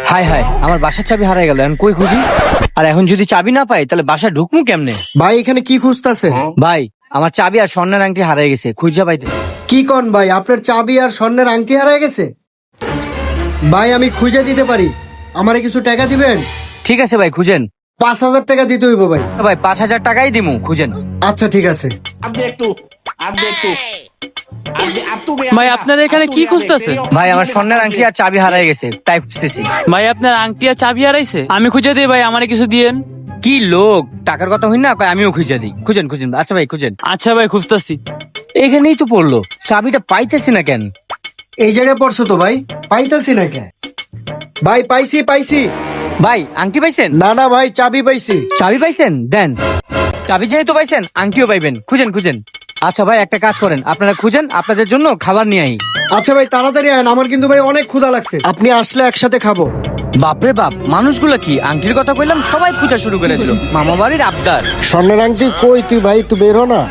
High high, আমার বাসার চাবি হারাই গেল, এখন কই খুঁজি? আর এখন যদি চাবি না পাই তাহলে বাসা ঢুকমু কেমনে? ভাই এখানে কি খুঁজতেছেন? ভাই, আমার চাবি আর স্বর্ণের আংটি হারাই গেছে, খুঁজা পাইতেছি। কি কন ভাই, আপনার চাবি আর স্বর্ণের আংটি হারায় গেছে? ভাই আমি খুঁজে দিতে পারি, আমারে কিছু টাকা দিবেন? ঠিক আছে ভাই, খুঁজেন। 5,000 টাকা দিতে হইব ভাই। ভাই 5,000 টাকাই দিমু, খুঁজেন। আচ্ছা ঠিক আছে। ভাই আপনারা এখানে কি খুঁজতেছেন? ভাই আমার স্বর্ণের আংটি আর চাবি হারাই গেছে, তাই খুঁজতেছি। ভাই আপনার আংটি আর চাবি হারাইছে, আমি খুঁজে দিই ভাই, আমারে কিছু দিয়েন। কি লোক, টাকার কথা হই না, কয় আমিও খুঁজা দিই। খুঁজেন খুঁজেন, আচ্ছা ভাই খুঁজেন। আচ্ছা ভাই খুঁজতেছি। এখানেই তো পড়লো, চাবিটা পাইতেছি না কেন? এই জায়গায় পড়ছো তো ভাই, পাইতাছি না কে? ভাই পাইছি পাইছি। ভাই আংটি পাইছেন? না না ভাই, চাবি পাইছি। চাবি পাইছেন? দেন। চাবি যেহেতু পাইছেন, আংটিও পাইবেন। খুঁজেন খুঁজেন। আচ্ছা ভাই, একটা কাজ করেন, আপনারা খুঁজেন, আপনাদের জন্য খাবার নিয়ে আই। আচ্ছা ভাই তাড়াতাড়ি আয়েন, আমার কিন্তু ভাই অনেক ক্ষুধা লাগছে, আপনি আসলে একসাথে খাবো। বাপরে বাপ, মানুষগুলো কি, আংটির কথা কইলাম সবাই খোঁজা শুরু করে দিল। মামা বাড়ির আবদার। স্বর্ণের আংটি কই তুই ভাই, তুই বের হ না।